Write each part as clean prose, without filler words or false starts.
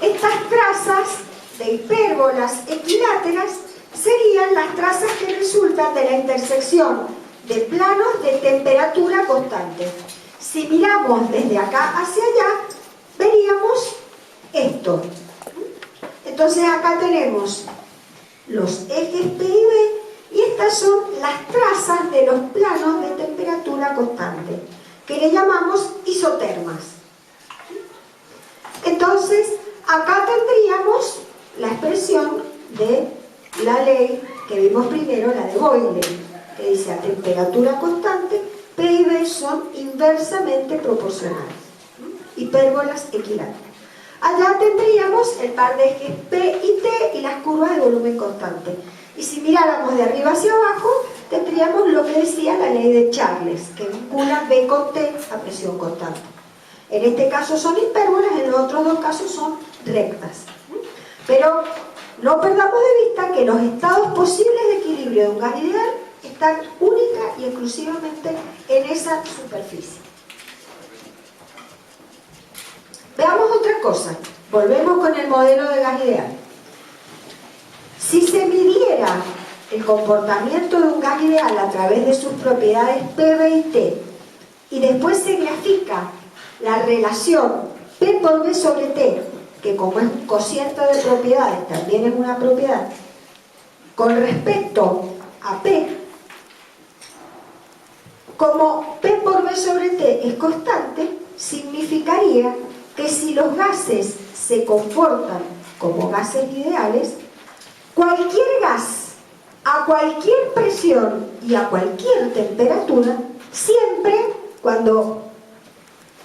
Estas trazas de hipérbolas equiláteras serían las trazas que resultan de la intersección de planos de temperatura constante. Si miramos desde acá hacia allá, veríamos esto. Entonces acá tenemos los ejes P y B, y estas son las trazas de los planos de temperatura constante, que le llamamos isotermas. Entonces, acá tendríamos la expresión de la ley que vimos primero, la de Boyle, que dice a temperatura constante, P y B son inversamente proporcionales, hipérbolas equiláteras. Allá tendríamos el par de ejes P y T y las curvas de volumen constante. Y si miráramos de arriba hacia abajo, tendríamos lo que decía la ley de Charles, que vincula B con T a presión constante. En este caso son hipérbolas, en los otros dos casos son rectas. Pero no perdamos de vista que los estados posibles de equilibrio de un gas ideal están única y exclusivamente en esa superficie. Veamos otra cosa. Volvemos con el modelo de gas ideal. Si se midiera el comportamiento de un gas ideal a través de sus propiedades P, B y T, y después se grafica la relación P por B sobre T, que como es un cociente de propiedades, también es una propiedad, con respecto a P, como P por B sobre T es constante, significaría que si los gases se comportan como gases ideales, cualquier gas, a cualquier presión y a cualquier temperatura, siempre cuando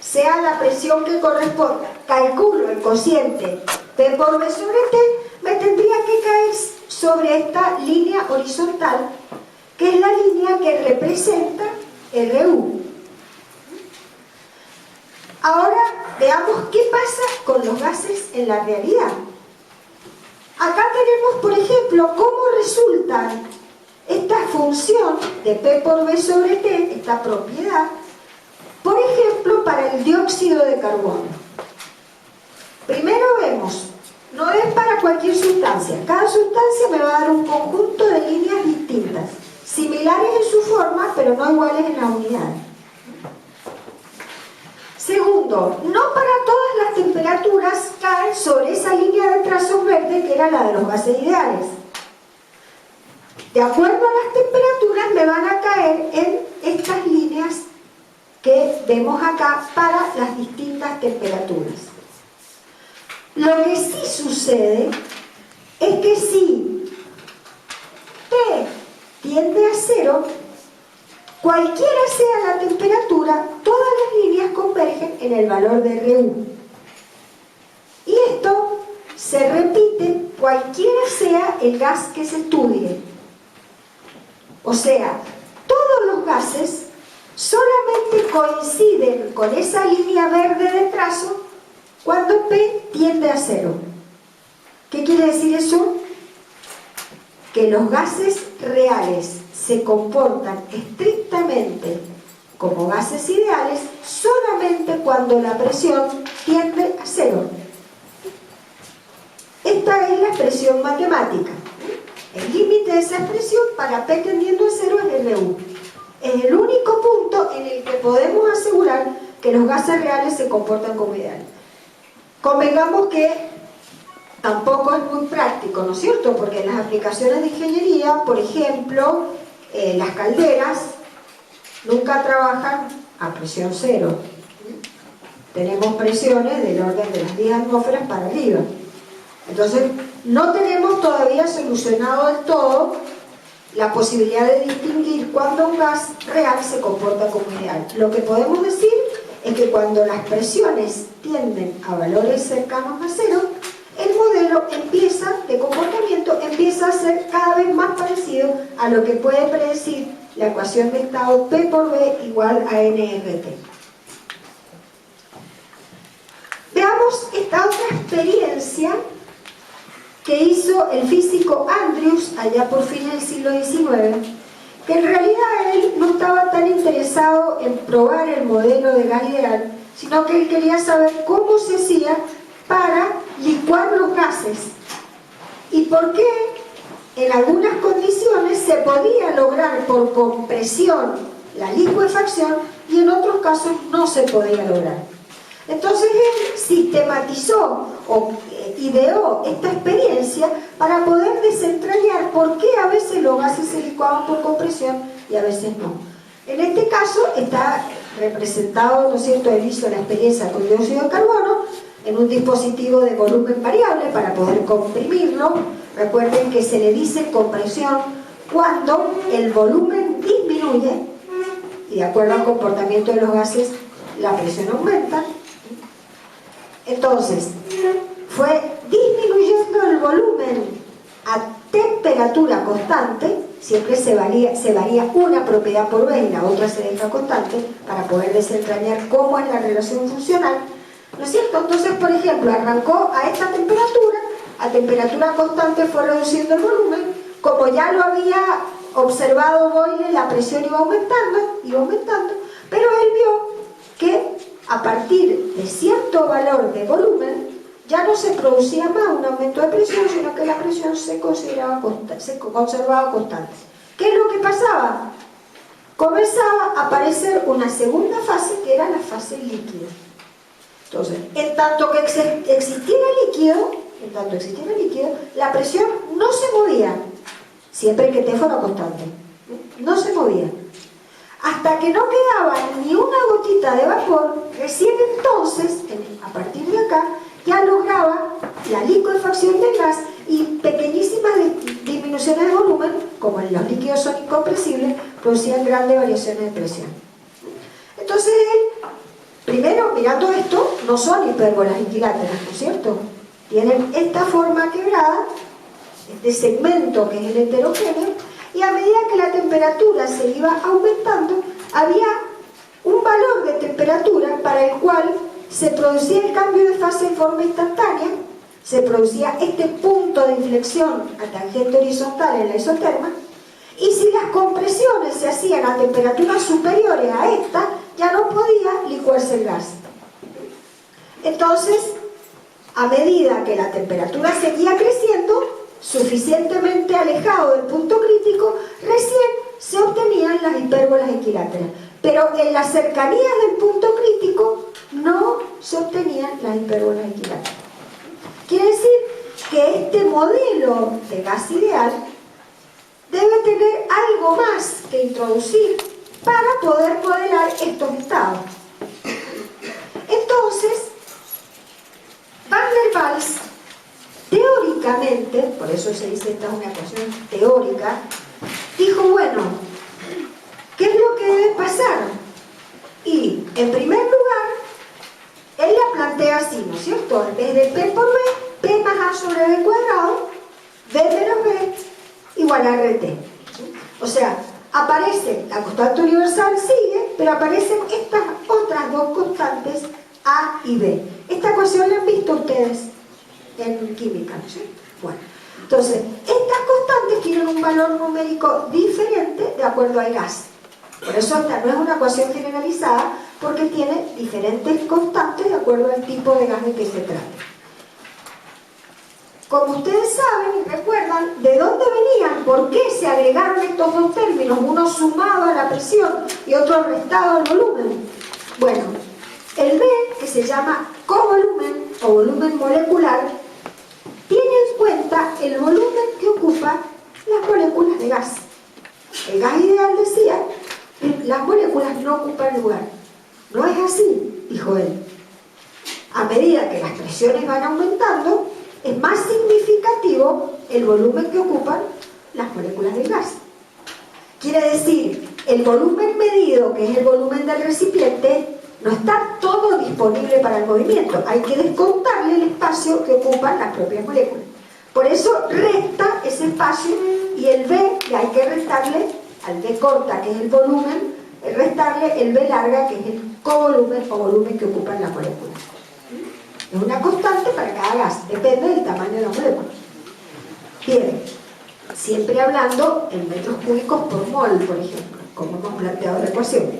sea la presión que corresponda, calculo el cociente P por B sobre T, me tendría que caer sobre esta línea horizontal, que es la línea que representa RU. Ahora veamos qué pasa con los gases en la realidad. Acá tenemos, por ejemplo, cómo resulta esta función de P por B sobre T, esta propiedad, por ejemplo, para el dióxido de carbono. Primero vemos, no es para cualquier sustancia. Cada sustancia me va a dar un conjunto de líneas distintas, similares en su forma, pero no iguales en la unidad. Segundo, no para todas las temperaturas caen sobre esa línea de trazos verdes que era la de los gases ideales. De acuerdo a las temperaturas me van a caer en estas líneas que vemos acá para las distintas temperaturas. Lo que sí sucede es que si T tiende a 0, cualquiera sea la temperatura, todas las líneas convergen en el valor de RU. Y esto se repite cualquiera sea el gas que se estudie. O sea, todos los gases solamente coinciden con esa línea verde de trazo cuando P tiende a 0. ¿Qué quiere decir eso? Que los gases reales se comportan estrictamente como gases ideales solamente cuando la presión tiende a 0. Esta es la expresión matemática. El límite de esa expresión para P tendiendo a 0 es RU. Es el único punto en el que podemos asegurar que los gases reales se comportan como ideales. Convengamos que tampoco es muy práctico, ¿no es cierto? Porque en las aplicaciones de ingeniería, por ejemplo, las calderas nunca trabajan a presión 0. Tenemos presiones del orden de las 10 atmósferas para arriba. Entonces, no tenemos todavía solucionado del todo la posibilidad de distinguir cuando un gas real se comporta como ideal. Lo que podemos decir es que cuando las presiones tienden a valores cercanos a 0, el modelo de comportamiento empieza a ser cada vez más parecido a lo que puede predecir la ecuación de estado P por B igual a nRT. Veamos esta otra experiencia que hizo el físico Andrews allá por fines del siglo XIX, que en realidad él no estaba tan interesado en probar el modelo de gas ideal, sino que él quería saber cómo se hacía para licuar gases y por qué en algunas condiciones se podía lograr por compresión la licuefacción y en otros casos no se podía lograr. Entonces él sistematizó o ideó esta experiencia para poder desentrañar por qué a veces los gases se licuaban por compresión y a veces no. En este caso está representado, ¿no es cierto?, él hizo la experiencia con dióxido de carbono en un dispositivo de volumen variable para poder comprimirlo. Recuerden que se le dice compresión cuando el volumen disminuye y de acuerdo al comportamiento de los gases la presión aumenta. Entonces, fue disminuyendo el volumen a temperatura constante, siempre se varía una propiedad por vez y la otra se deja constante para poder desentrañar cómo es la relación funcional, ¿no es cierto? Entonces, por ejemplo, arrancó a esta temperatura, a temperatura constante fue reduciendo el volumen, como ya lo había observado Boyle, la presión iba aumentando, pero él vio que a partir de cierto valor de volumen ya no se producía más un aumento de presión, sino que la presión se conservaba constante. ¿Qué es lo que pasaba? Comenzaba a aparecer una segunda fase que era la fase líquida. Entonces, en tanto que existiera líquido, la presión no se movía, siempre que T fuera constante, no se movía. Hasta que no quedaba ni una gotita de vapor, recién entonces, a partir de acá, ya lograba la licuefacción del gas y pequeñísimas disminuciones de volumen, como en los líquidos son incompresibles, producían grandes variaciones de presión. Entonces él, primero, mirando esto, no son hipérbolas equiláteras, ¿no es cierto? Tienen esta forma quebrada, este segmento que es el heterogéneo, y a medida que la temperatura se iba aumentando, había un valor de temperatura para el cual se producía el cambio de fase en forma instantánea, se producía este punto de inflexión a tangente horizontal en la isoterma, y si las compresiones se hacían a temperaturas superiores a esta, ya no podía licuarse el gas. Entonces, a medida que la temperatura seguía creciendo, suficientemente alejado del punto crítico, recién se obtenían las hipérbolas equiláteras. Pero en las cercanías del punto crítico no se obtenían las hipérbolas equiláteras. Quiere decir que este modelo de gas ideal debe tener algo más que introducir para poder modelar estos estados. Entonces, Van der Waals, teóricamente, por eso se dice esta es una ecuación teórica, dijo, bueno, ¿qué es lo que debe pasar? Y, en primer lugar, él la plantea así, ¿no es cierto? En vez de P por B, P más A sobre B cuadrado, B menos B, igual a RT. O sea, aparece la constante universal, sigue, pero aparecen estas otras dos constantes A y B. Esta ecuación la han visto ustedes en química, ¿no es cierto? Bueno, entonces, estas constantes tienen un valor numérico diferente de acuerdo al gas. Por eso esta no es una ecuación generalizada, porque tiene diferentes constantes de acuerdo al tipo de gas de que se trata. Como ustedes saben y recuerdan, ¿de dónde venían? ¿Por qué se agregaron estos dos términos? Uno sumado a la presión y otro restado al volumen. Bueno, el B, que se llama covolumen o volumen molecular, tiene en cuenta el volumen que ocupa las moléculas de gas. El gas ideal decía, las moléculas no ocupan lugar. No es así, dijo él. A medida que las presiones van aumentando, es más significativo el volumen que ocupan las moléculas del gas. Quiere decir, el volumen medido, que es el volumen del recipiente, no está todo disponible para el movimiento. Hay que descontarle el espacio que ocupan las propias moléculas. Por eso resta ese espacio y el B, que hay que restarle al B corta, que es el volumen, restarle el B larga, que es el covolumen o volumen que ocupan las moléculas. Es una constante para cada gas, depende del tamaño de la molécula. Bien, siempre hablando en metros cúbicos por mol, por ejemplo, como hemos planteado la ecuación.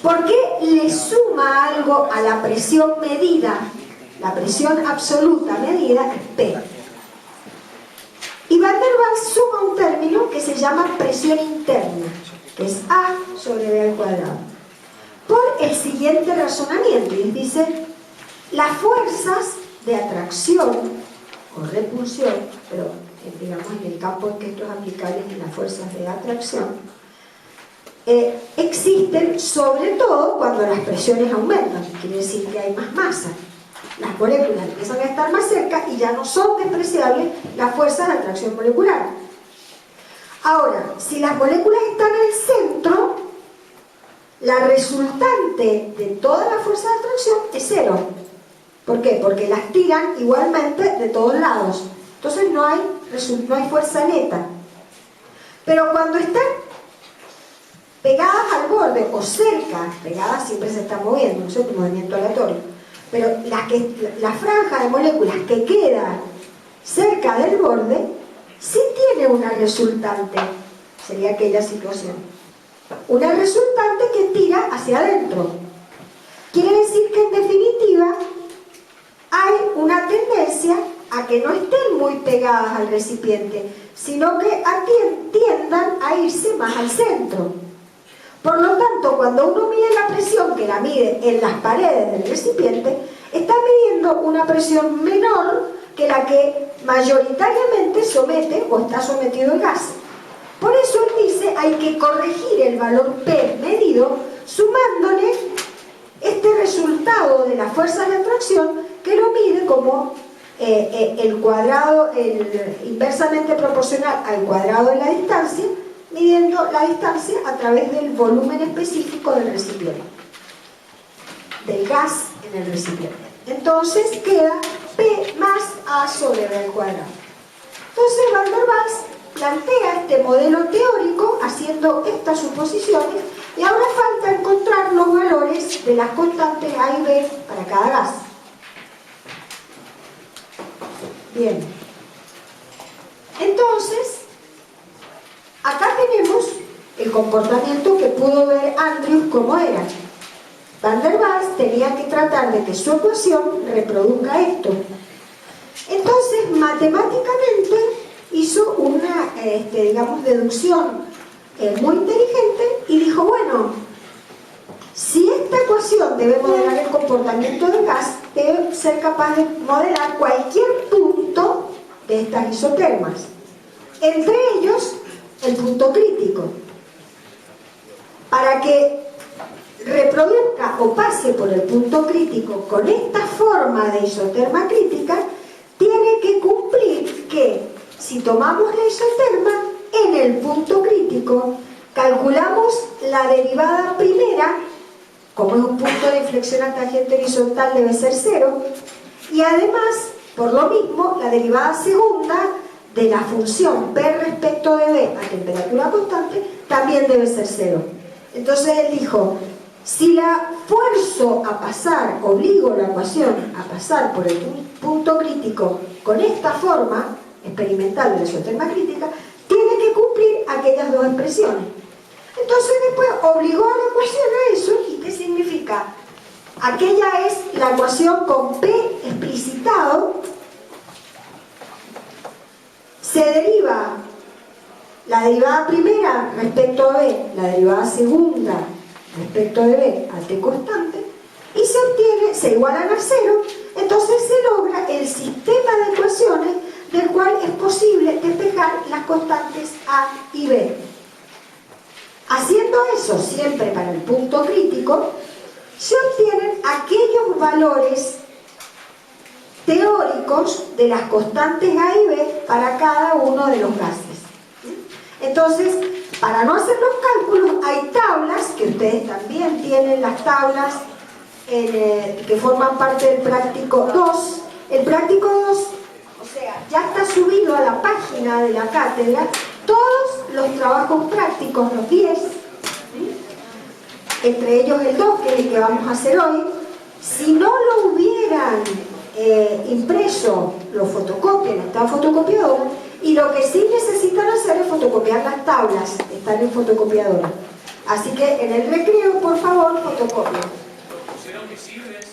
¿Por qué le suma algo a la presión medida La presión absoluta medida es P. Y Van der Waals suma un término que se llama presión interna, que es A sobre B al cuadrado, por el siguiente razonamiento. Y dice, las fuerzas de atracción o repulsión, pero digamos en el campo en que esto es aplicable en las fuerzas de atracción, existen sobre todo cuando las presiones aumentan, quiere decir que hay más masa. Las moléculas empiezan a estar más cerca y ya no son despreciables las fuerzas de atracción molecular. Ahora, si las moléculas están en el centro, la resultante de toda la fuerza de atracción es cero. ¿Por qué? Porque las tiran igualmente de todos lados. Entonces no hay fuerza neta. Pero cuando están pegadas al borde o cerca, pegadas siempre se están moviendo, no es un movimiento aleatorio, pero la franja de moléculas que queda cerca del borde sí tiene una resultante, sería aquella situación, una resultante que tira hacia adentro. Quiere decir que en definitiva hay una tendencia a que no estén muy pegadas al recipiente, sino que tiendan a irse más al centro. Por lo tanto, cuando uno mide la presión, que la mide en las paredes del recipiente, está midiendo una presión menor que la que mayoritariamente somete o está sometido el gas. Por eso él dice, hay que corregir el valor P medido sumándole este resultado de las fuerzas de atracción que lo mide como el cuadrado, inversamente proporcional al cuadrado de la distancia, midiendo la distancia a través del volumen específico del recipiente, del gas en el recipiente. Entonces queda P más A sobre B al cuadrado. Entonces Van der Waals plantea este modelo teórico haciendo estas suposiciones y ahora falta encontrar los valores de las constantes A y B para cada gas. Bien. Entonces, acá tenemos el comportamiento que pudo ver Andrews como era. Van der Waals tenía que tratar de que su ecuación reproduzca esto. Entonces, matemáticamente hizo una, digamos, deducción muy inteligente y dijo, bueno, si esta ecuación debe modelar el comportamiento del gas, debe ser capaz de modelar cualquier punto de estas isotermas. Entre ellos, el punto crítico. Para que reproduzca o pase por el punto crítico con esta forma de isoterma crítica, tiene que cumplir que si tomamos la isoterma en el punto crítico, calculamos la derivada primera, como es un punto de inflexión a tangente horizontal debe ser cero, y además, por lo mismo, la derivada segunda de la función P respecto de B a temperatura constante también debe ser cero. Entonces él dijo, si la fuerzo a pasar, obligo la ecuación a pasar por el punto crítico con esta forma experimental de la isoterma crítica, tiene que cumplir aquellas dos expresiones. Entonces después obligó a la ecuación a eso. ¿Y qué significa? Aquella es la ecuación con P explicitado. Se deriva la derivada primera respecto a B, la derivada segunda respecto de B a T constante, y se obtiene, se igualan a cero. Entonces se logra el sistema de ecuaciones del cual es posible despejar las constantes A y B. Haciendo eso siempre para el punto crítico, se obtienen aquellos valores teóricos de las constantes A y B para cada uno de los gases. Entonces, para no hacer los cálculos, hay tablas, que ustedes también tienen las tablas que forman parte del práctico 2. El práctico 2, o sea, ya está subido a la página de la cátedra todos los trabajos prácticos, los 10, entre ellos el 2, que es el que vamos a hacer hoy. Si no lo hubieran impreso, lo fotocopian, está en fotocopiadora, y lo que sí necesitan hacer es fotocopiar las tablas, están en fotocopiadora. Así que en el recreo, por favor, fotocopien. Pusieron visibles.